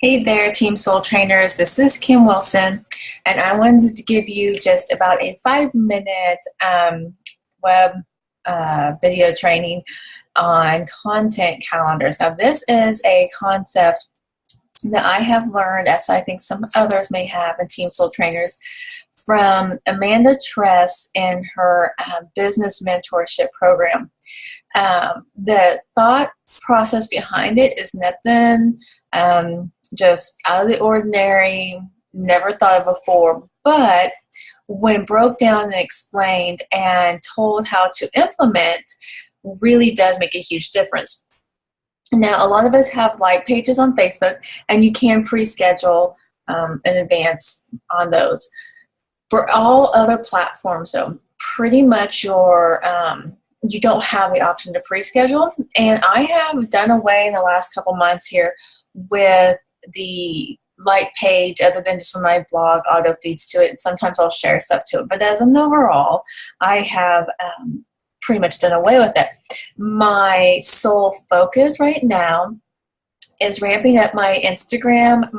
Hey there, Team Soul Trainers. This is Kim Wilson, and I wanted to give you just about a 5-minute web video training on content calendars. Now, this is a concept that I have learned, as I think some others may have in Team Soul Trainers, from Amanda Tress in her business mentorship program. The thought process behind it is nothing just out of the ordinary, never thought of before, but when broke down and explained and told how to implement, really does make a huge difference. Now, a lot of us have like pages on Facebook, and you can pre-schedule in advance on those. For all other platforms, though, pretty much you don't have the option to pre-schedule, and I have done away in the last couple months here with the like page, other than just when my blog auto feeds to it. Sometimes I'll share stuff to it, but as an overall, I have pretty much done away with it. My sole focus right now is ramping up my Instagram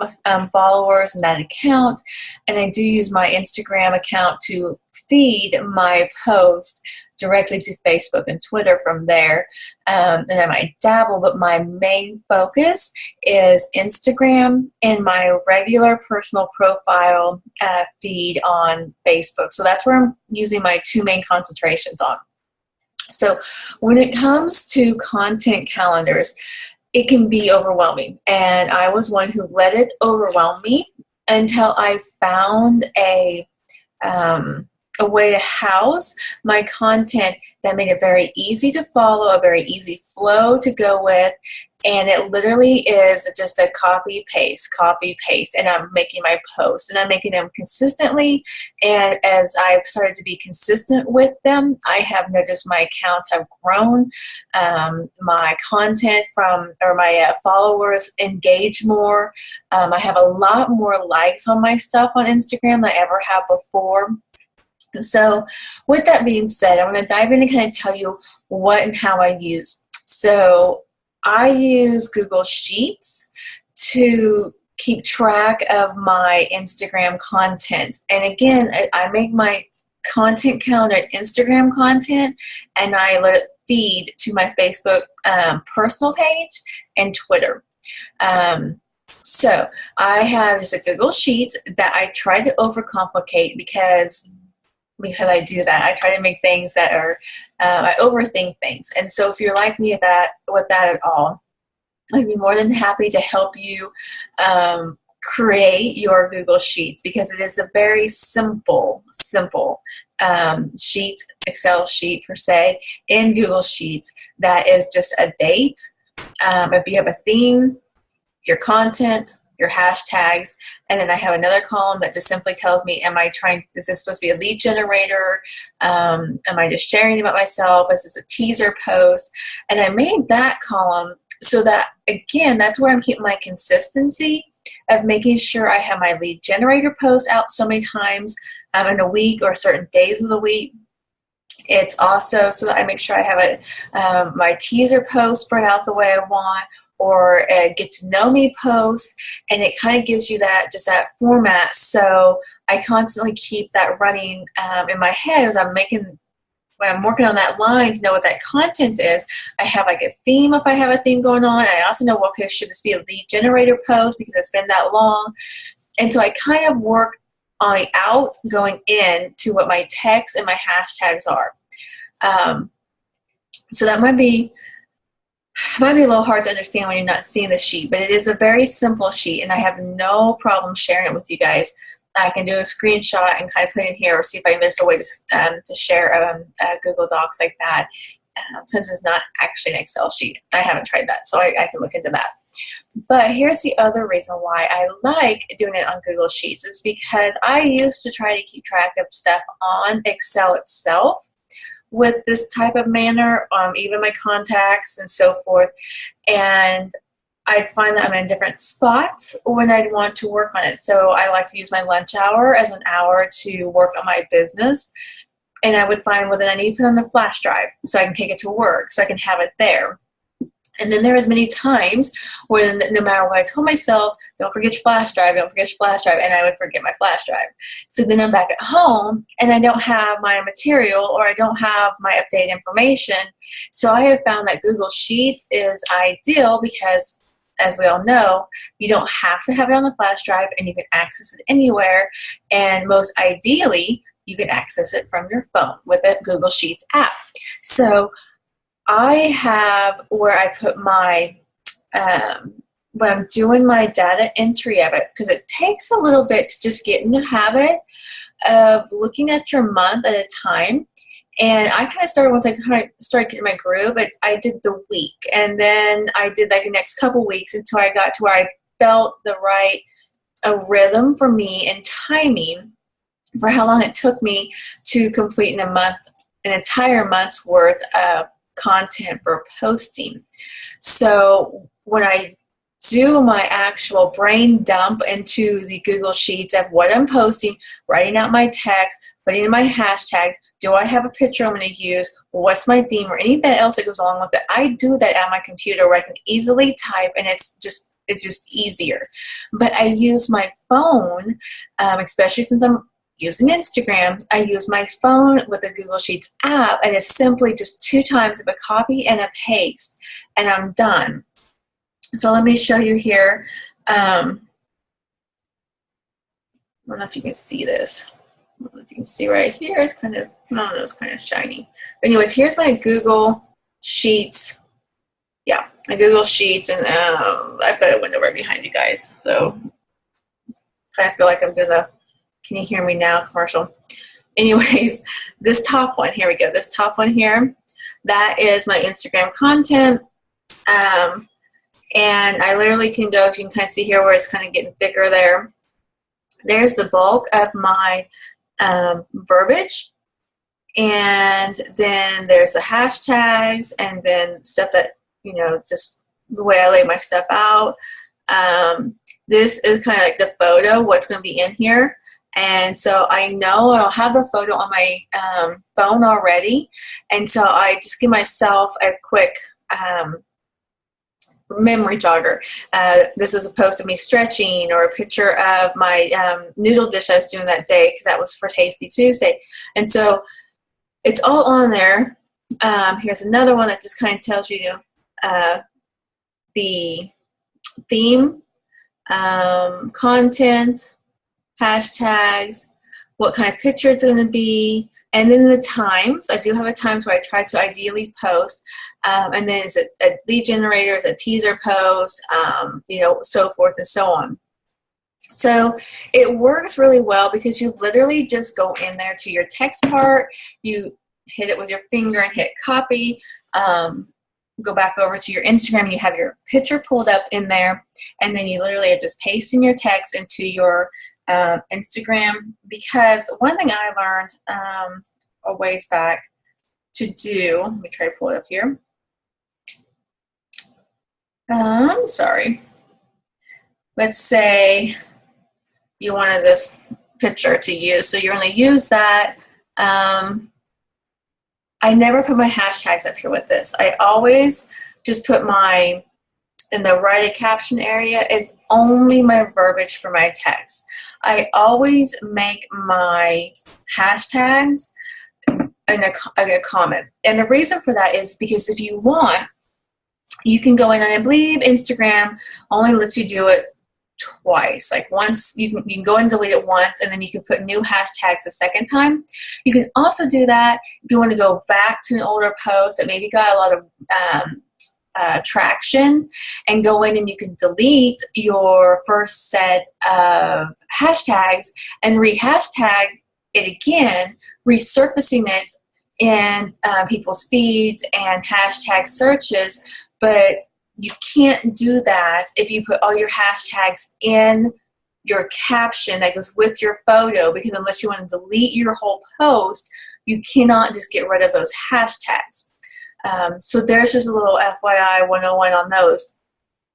followers and that account, and I do use my Instagram account to feed my posts directly to Facebook and Twitter from there, and I might dabble, but my main focus is Instagram and my regular personal profile feed on Facebook. So that's where I'm using my two main concentrations on. So when it comes to content calendars, it can be overwhelming, and I was one who let it overwhelm me until I found a way to house my content that made it very easy to follow, a very easy flow to go with, and it literally is just a copy paste, and I'm making my posts, and I'm making them consistently, and as I've started to be consistent with them, I have noticed my accounts have grown, my content my followers engage more, I have a lot more likes on my stuff on Instagram than I ever have before. So with that being said, I'm going to dive in and kind of tell you what and how I use. So I use Google Sheets to keep track of my Instagram content. And again, I make my content calendar Instagram content, and I let it feed to my Facebook personal page and Twitter. So I have just a Google Sheets that I try to overcomplicate because I do that. I try to make things that are, I overthink things. And so if you're like me with that at all, I'd be more than happy to help you create your Google Sheets, because it is a very simple sheet, Excel sheet per se, in Google Sheets that is just a date. If you have a theme, your content, your hashtags, and then I have another column that just simply tells me, is this supposed to be a lead generator? Am I just sharing about myself? Is this a teaser post? And I made that column so that, again, that's where I'm keeping my consistency of making sure I have my lead generator post out so many times in a week or certain days of the week. It's also so that I make sure I have my teaser post spread out the way I want, or a get to know me post, and it kind of gives you that format. So I constantly keep that running in my head as when I'm working on that line to know what that content is. I have like a theme if I have a theme going on. I also know, okay, should this be a lead generator post because it's been that long? And so I kind of work on the out going in to what my text and my hashtags are. So that might be a little hard to understand when you're not seeing the sheet, but it is a very simple sheet, and I have no problem sharing it with you guys. I can do a screenshot and kind of put it in here, or see if there's a way to share Google Docs like that, since it's not actually an Excel sheet. I haven't tried that, so I can look into that. But here's the other reason why I like doing it on Google Sheets, is because I used to try to keep track of stuff on Excel itself with this type of manner, even my contacts and so forth, and I'd find that I'm in different spots when I'd want to work on it. So I like to use my lunch hour as an hour to work on my business, and I would find, well, then I need to put it on the flash drive so I can take it to work, so I can have it there. And then there was many times when no matter what I told myself, don't forget your flash drive, don't forget your flash drive, and I would forget my flash drive. So then I'm back at home and I don't have my material or I don't have my updated information. So I have found that Google Sheets is ideal because, as we all know, you don't have to have it on the flash drive and you can access it anywhere. And most ideally, you can access it from your phone with a Google Sheets app. So I have where I put my, when I'm doing my data entry of it, because it takes a little bit to just get in the habit of looking at your month at a time. And I kind of started, once I kind of started getting my groove, I did the week. And then I did like the next couple weeks until I got to where I felt the right rhythm for me and timing for how long it took me to complete in a month, an entire month's worth of content for posting. So when I do my actual brain dump into the Google Sheets of what I'm posting, writing out my text, putting in my hashtags, do I have a picture I'm going to use, what's my theme, or anything else that goes along with it, I do that at my computer where I can easily type, and it's just easier. But I use my phone, especially since I'm using Instagram, I use my phone with the Google Sheets app, and it's simply just 2 times of a copy and a paste, and I'm done. So let me show you here. I don't know if you can see this. I don't know if you can see right here. It's kind of, I don't know, it's kind of shiny. But anyways, here's my Google Sheets. Yeah, my Google Sheets, and I put a window right behind you guys. So kind of feel like I'm doing the "Can you hear me now" commercial. Anyways, this top one, here we go. This top one here, that is my Instagram content. And I literally can go, you can kind of see here where it's kind of getting thicker there. There's the bulk of my verbiage. And then there's the hashtags, and then stuff that, you know, just the way I lay my stuff out. This is kind of like the photo, what's going to be in here. And so I know I'll have the photo on my phone already. And so I just give myself a quick memory jogger. This is a post of me stretching, or a picture of my noodle dish I was doing that day, because that was for Tasty Tuesday. And so it's all on there. Here's another one that just kind of tells you the theme, content, hashtags, what kind of picture it's going to be, and then the times. I do have a times where I try to ideally post, and then is it a lead generator, is it a teaser post, you know, so forth and so on. So it works really well because you literally just go in there to your text part, you hit it with your finger and hit copy, go back over to your Instagram, and you have your picture pulled up in there, and then you literally are just pasting your text into your Instagram. Because one thing I learned a ways back to do, let me try to pull it up here. Sorry. Let's say you wanted this picture to use, so you're going to use that. I never put my hashtags up here with this. I always just put my, in the write a caption area is only my verbiage for my text. I always make my hashtags in a comment. And the reason for that is because if you want, you can go in, and I believe Instagram only lets you do it twice. Like once, you can go and delete it once, and then you can put new hashtags the second time. You can also do that if you want to go back to an older post that maybe got a lot of traction, and go in and you can delete your first set of hashtags and re-hashtag it again, resurfacing it in people's feeds and hashtag searches. But you can't do that if you put all your hashtags in your caption that goes with your photo, because unless you want to delete your whole post, you cannot just get rid of those hashtags. So there's just a little FYI 101 on those.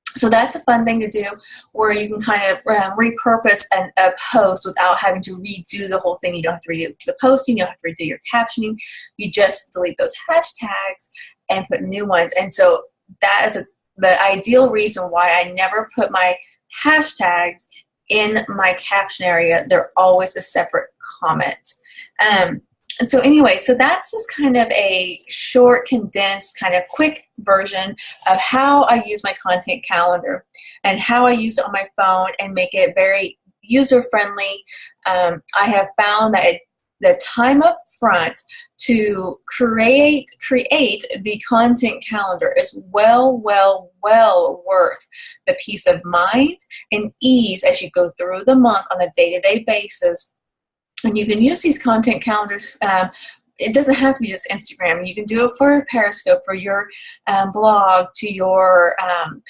So that's a fun thing to do, where you can kind of repurpose a post without having to redo the whole thing. You don't have to redo the posting, you don't have to redo your captioning. You just delete those hashtags and put new ones. And so that is the ideal reason why I never put my hashtags in my caption area. They're always a separate comment. And so anyway, so that's just kind of a short, condensed, kind of quick version of how I use my content calendar and how I use it on my phone and make it very user-friendly. I have found that the time up front to create the content calendar is well worth the peace of mind and ease as you go through the month on a day-to-day basis. And you can use these content calendars. It doesn't have to be just Instagram. You can do it for Periscope, for your blog, to your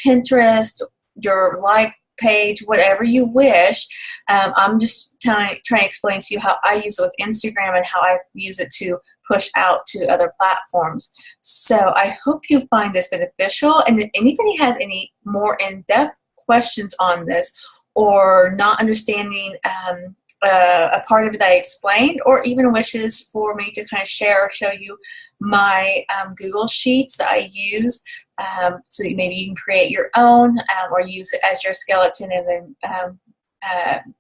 Pinterest, your like page, whatever you wish. I'm just trying to explain to you how I use it with Instagram and how I use it to push out to other platforms. So I hope you find this beneficial. And if anybody has any more in-depth questions on this or not understanding a part of it that I explained, or even wishes for me to kind of share or show you my Google Sheets that I use, so that maybe you can create your own or use it as your skeleton and then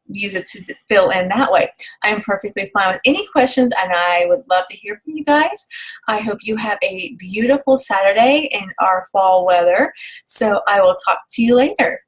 use it to fill in that way. I'm perfectly fine with any questions, and I would love to hear from you guys. I hope you have a beautiful Saturday in our fall weather. So I will talk to you later.